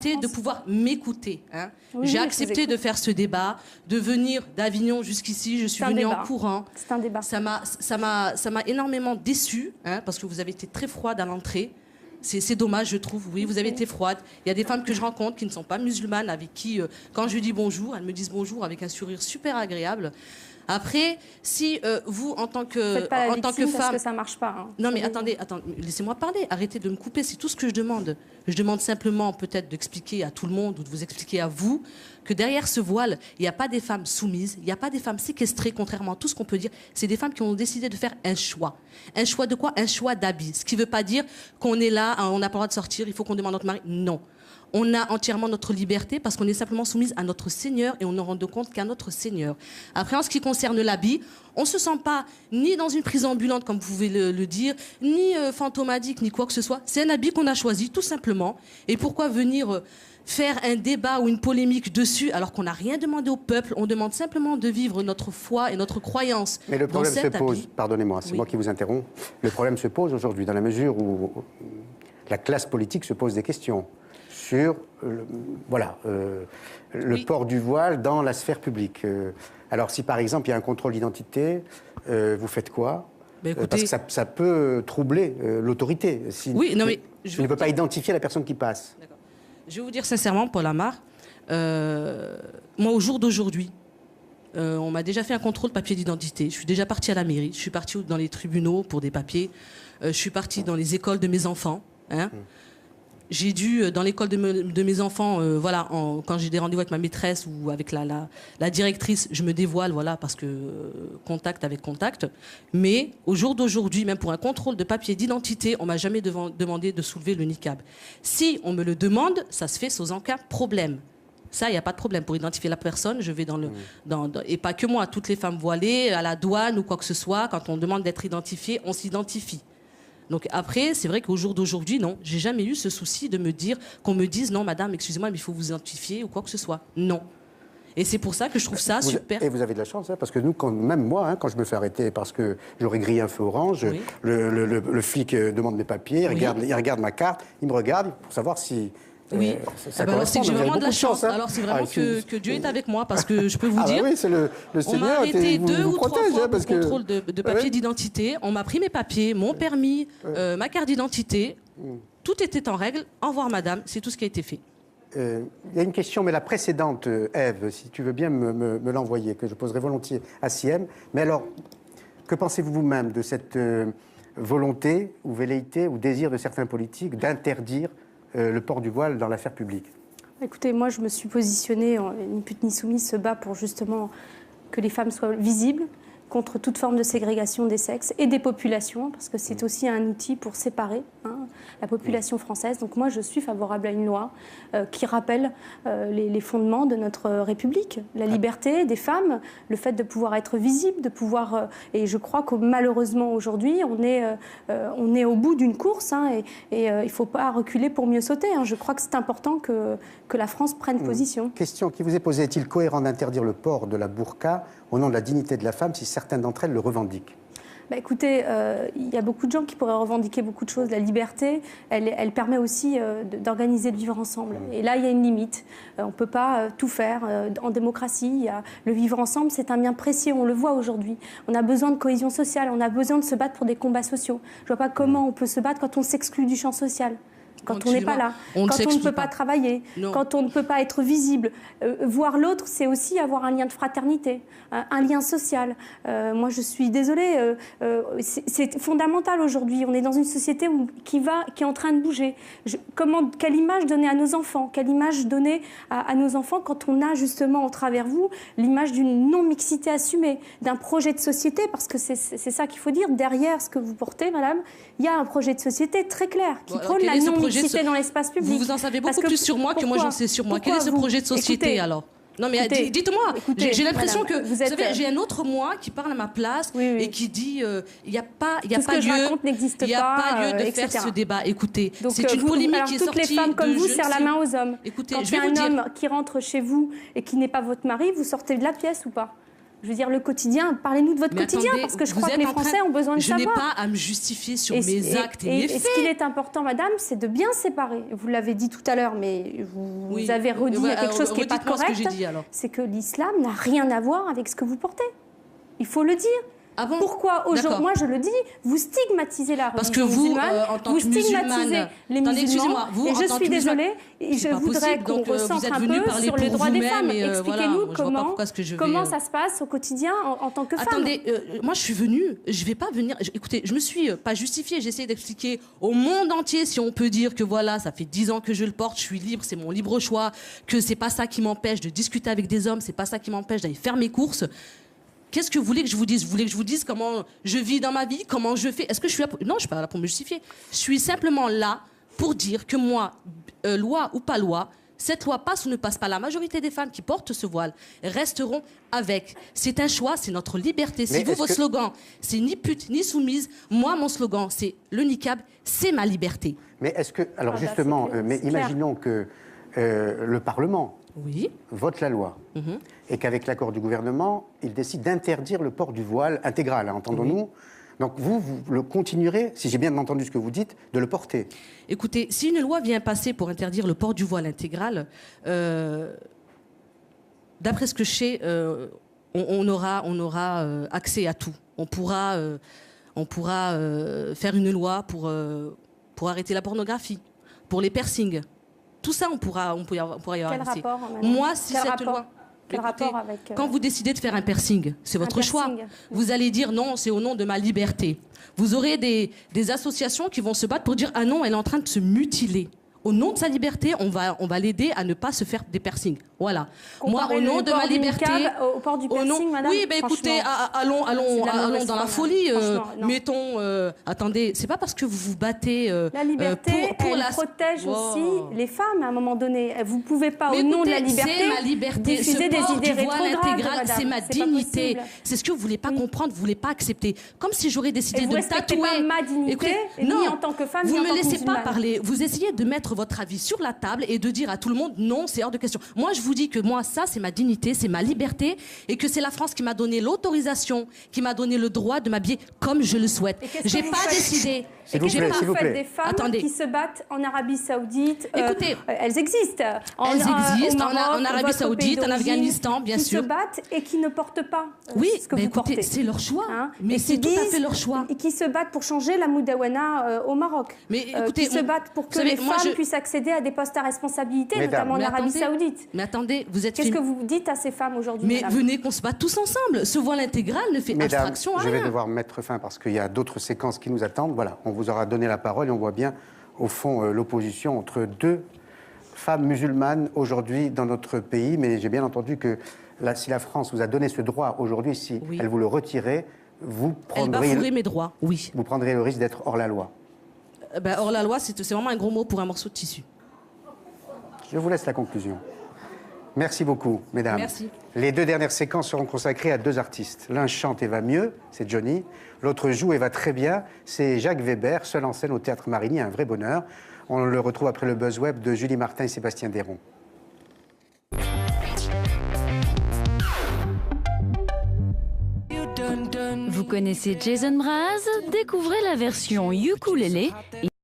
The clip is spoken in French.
accepté de pouvoir m'écouter. Hein. Oui, j'ai accepté de faire ce débat, de venir d'Avignon jusqu'ici. Je suis venue en courant. C'est un débat. Ça m'a énormément déçue, hein, parce que vous avez été très froide à l'entrée. C'est dommage, je trouve. Oui, vous avez été froide. Il y a des femmes que je rencontre qui ne sont pas musulmanes, avec qui, quand je dis bonjour, elles me disent bonjour avec un sourire super agréable. Après, si vous, en tant que faites pas la victime femme... parce que ça marche pas. Hein. Non, mais attendez, laissez-moi parler. Arrêtez de me couper, c'est tout ce que je demande. Je demande simplement peut-être d'expliquer à tout le monde ou de vous expliquer à vous que derrière ce voile, il n'y a pas des femmes soumises, il n'y a pas des femmes séquestrées, contrairement à tout ce qu'on peut dire. C'est des femmes qui ont décidé de faire un choix. Un choix de quoi? Un choix d'habit. Ce qui ne veut pas dire qu'on est là, on n'a pas le droit de sortir, il faut qu'on demande à notre mari. Non. On a entièrement notre liberté parce qu'on est simplement soumise à notre Seigneur et on ne rend compte qu'à notre Seigneur. Après, en ce qui concerne l'habit, on ne se sent pas ni dans une prison ambulante, comme vous pouvez le dire, ni fantomadique, ni quoi que ce soit. C'est un habit qu'on a choisi, tout simplement. Et pourquoi venir faire un débat ou une polémique dessus alors qu'on n'a rien demandé au peuple? On demande simplement de vivre notre foi et notre croyance. Mais le problème se pose, pardonnez-moi, c'est moi qui vous interromps, le problème se pose aujourd'hui dans la mesure où la classe politique se pose des questions sur le port du voile dans la sphère publique. Alors si par exemple il y a un contrôle d'identité, vous faites quoi? Écoutez, parce que ça peut troubler l'autorité. Oui, non mais... Je ne peux pas identifier la personne qui passe. Je vais vous dire sincèrement, Paul Amar, moi au jour d'aujourd'hui, on m'a déjà fait un contrôle papier d'identité. Je suis déjà partie à la mairie, je suis partie dans les tribunaux pour des papiers, je suis partie dans les écoles de mes enfants. Hein. J'ai dû, dans l'école de mes enfants, quand j'ai des rendez-vous avec ma maîtresse ou avec la directrice, je me dévoile, voilà, parce que contact avec contact. Mais au jour d'aujourd'hui, même pour un contrôle de papier d'identité, on m'a jamais demandé de soulever le niqab. Si on me le demande, ça se fait sans aucun problème. Ça, il n'y a pas de problème. Pour identifier la personne, je vais et pas que moi, toutes les femmes voilées, à la douane ou quoi que ce soit, quand on demande d'être identifié, on s'identifie. Donc après, c'est vrai qu'au jour d'aujourd'hui, non, j'ai jamais eu ce souci de me dire, qu'on me dise, non, madame, excusez-moi, mais il faut vous identifier ou quoi que ce soit. Non. Et c'est pour ça que je trouve ça super. Et vous avez de la chance, hein, parce que nous, même moi, hein, quand je me fais arrêter parce que j'aurais grillé un feu orange, oui. le flic demande mes papiers, il regarde ma carte, il me regarde pour savoir si... Oui, alors c'est que j'ai vraiment de la chance. Hein. Alors c'est vraiment que Dieu est avec moi, parce que je peux vous dire, oui, c'est le Seigneur, on m'a arrêté 2 ou 3 fois pour contrôle de papier d'identité. On m'a pris mes papiers, mon permis, ma carte d'identité. Tout était en règle. Au revoir, madame. C'est tout ce qui a été fait. Il y a une question, mais la précédente, Ève, si tu veux bien me l'envoyer, que je poserai volontiers à Siem. Mais alors, que pensez-vous vous-même de cette volonté ou velléité ou désir de certains politiques d'interdire le port du voile dans l'affaire publique? Écoutez, moi je me suis positionnée, ni pute ni soumise se bat pour justement que les femmes soient visibles contre toute forme de ségrégation des sexes et des populations, parce que c'est aussi un outil pour séparer la population française. Donc moi je suis favorable à une loi qui rappelle les fondements de notre République, la liberté des femmes, le fait de pouvoir être visible, de pouvoir... et je crois que malheureusement aujourd'hui on est au bout d'une course, et il ne faut pas reculer pour mieux sauter. Je crois que c'est important que la France prenne position. Question qui vous est posée, est-il cohérent d'interdire le port de la burqa au nom de la dignité de la femme si certaines d'entre elles le revendiquent? Écoutez, il y a beaucoup de gens qui pourraient revendiquer beaucoup de choses. La liberté, elle permet aussi d'organiser le vivre ensemble. Et là, il y a une limite. On ne peut pas tout faire. En démocratie, le vivre ensemble, c'est un bien précieux. On le voit aujourd'hui. On a besoin de cohésion sociale. On a besoin de se battre pour des combats sociaux. Je ne vois pas comment on peut se battre quand on s'exclut du champ social. Quand on n'est pas là, quand on ne peut pas travailler, quand on ne peut pas être visible. Voir l'autre, c'est aussi avoir un lien de fraternité, un lien social. Moi, je suis désolée, c'est fondamental aujourd'hui. On est dans une société qui est en train de bouger. Quelle image donner à nos enfants? Quelle image donner à nos enfants quand on a justement, au travers vous, l'image d'une non-mixité assumée, d'un projet de société? Parce que c'est ça qu'il faut dire. Derrière ce que vous portez, madame, il y a un projet de société très clair qui prône la non-mixité dans l'espace public. Vous en savez beaucoup plus sur moi que moi j'en sais sur moi. Quel est ce projet de société alors? Non mais dites-moi, j'ai l'impression que vous savez, j'ai un autre moi qui parle à ma place et qui dit il n'y a pas lieu de faire ce débat. Écoutez, c'est une polémique qui est sortie. Toutes les femmes comme vous serrent la main aux hommes. Écoutez, quand il y a un homme qui rentre chez vous et qui n'est pas votre mari, vous sortez de la pièce ou pas? Je veux dire, le quotidien, parlez-nous de votre quotidien, attendez, parce que je vous crois que êtes les en train- Français ont besoin de Je n'ai savoir. pas à me justifier sur mes actes et mes Et faits. ce qu'il est important, madame, c'est de bien séparer. Vous l'avez dit tout à l'heure, mais vous Oui. avez redit quelque chose qui n'est pas Redites-moi ce que correct. j'ai dit, alors. C'est que l'islam n'a rien à voir avec ce que vous portez. Il faut le dire. Ah bon? Pourquoi aujourd'hui, D'accord. moi je le dis, vous stigmatisez la Parce que religion vous, musulmane, en tant vous que musulmane, stigmatisez les attendez, musulmans, excusez-moi, vous, et en je tant suis que musulmane, désolée, et je c'est pas voudrais possible. qu'on Donc, vous recentre êtes un venu peu parler sur les pour droits des vous-même femmes. et, voilà, Expliquez-nous je vois pas comment, pourquoi est-ce que je vais, comment ça se passe au quotidien en tant que femme. Attendez, moi je suis venue, je vais pas venir. Écoutez, je me suis pas justifiée, j'essaie d'expliquer au monde entier, si on peut dire que voilà, ça fait 10 ans que je le porte, je suis libre, c'est mon libre choix, que c'est pas ça qui m'empêche de discuter avec des hommes, c'est pas ça qui m'empêche d'aller faire mes courses. Qu'est-ce que vous voulez que je vous dise? Vous voulez que je vous dise comment je vis dans ma vie, comment je fais? Est-ce que je suis là pour... Non, je suis pas là pour me justifier. Je suis simplement là pour dire que moi, loi ou pas loi, cette loi passe ou ne passe pas. La majorité des femmes qui portent ce voile resteront avec. C'est un choix, c'est notre liberté. Si vous, votre slogan, c'est ni pute ni soumise, moi, mon slogan, c'est le niqab, c'est ma liberté. Mais est-ce que... Alors justement, mais imaginons que le Parlement vote la loi et qu'avec l'accord du gouvernement, il décide d'interdire le port du voile intégral, hein, entendons-nous. Donc vous le continuerez, si j'ai bien entendu ce que vous dites, de le porter. Écoutez, si une loi vient passer pour interdire le port du voile intégral, d'après ce que je sais, on aura accès à tout. On pourra faire une loi pour arrêter la pornographie, pour les piercings. Tout ça, on pourra y avoir accès. Rapport, moi, si cette loi... Quel Écoutez, rapport avec... quand vous décidez de faire un piercing, c'est votre choix. Vous allez dire non, c'est au nom de ma liberté. Vous aurez des associations qui vont se battre pour dire ah non, elle est en train de se mutiler. Au nom de sa liberté, on va l'aider à ne pas se faire des piercings. Voilà. Moi, au nom de ma liberté, au port du piercing, madame. Oui, ben écoutez, allons dans la folie. Mettons, attendez, c'est pas parce que vous vous battez la liberté, pour elle la protège aussi les femmes à un moment donné. Vous pouvez pas, mais au nom de la écoutez, liberté, c'est ma liberté. diffuser des idées rétrogrades. C'est ma dignité. C'est ce que vous voulez pas comprendre, vous voulez pas accepter. Comme si j'aurais décidé de tatouer. Pas ma dignité, écoutez, ni en tant que femme, vous ni en me tant que laissez pas musulmane. parler. Vous essayez de mettre votre avis sur la table et de dire à tout le monde non, c'est hors de question. Moi, je vous dis que moi, ça, c'est ma dignité, c'est ma liberté, et que c'est la France qui m'a donné l'autorisation, qui m'a donné le droit de m'habiller comme je le souhaite. J'ai pas décidé. S'il vous plaît, s'il vous plaît. Des femmes qui se battent en Arabie Saoudite. Écoutez, elles existent. Elles existent au Maroc, en Arabie Saoudite, en Afghanistan, bien sûr. Qui se battent et qui ne portent pas oui, ce que vous portez. C'est leur choix. Hein, mais c'est tout à fait leur choix. Et qui se battent pour changer la moudawana au Maroc. Mais écoutez, qui se battent pour que les femmes puissent accéder à des postes à responsabilité, notamment en Arabie Saoudite. Mais attendez, vous êtes... Qu'est-ce que vous dites à ces femmes aujourd'hui? Mais venez qu'on se batte tous ensemble. Ce voile intégral ne fait abstraction à rien. Je vais devoir mettre fin parce qu'il y a d'autres séquences qui nous attendent. Voilà, on vous aura donné la parole et on voit bien, au fond, l'opposition entre deux femmes musulmanes aujourd'hui dans notre pays. Mais j'ai bien entendu que si la France vous a donné ce droit aujourd'hui, si elle vous le retirait, vous prendrez... Elle bafouerait mes droits, oui. Vous prendrez le risque d'être hors la loi. Hors la loi, c'est vraiment un gros mot pour un morceau de tissu. Je vous laisse la conclusion. Merci beaucoup, mesdames. Merci. Les deux dernières séquences seront consacrées à deux artistes. L'un chante et va mieux, c'est Johnny. L'autre joue et va très bien, c'est Jacques Weber, seul en scène au Théâtre Marigny, un vrai bonheur. On le retrouve après le buzz web de Julie Martin et Sébastien Déron. Vous connaissez Jason Mraz? Découvrez la version ukulélé.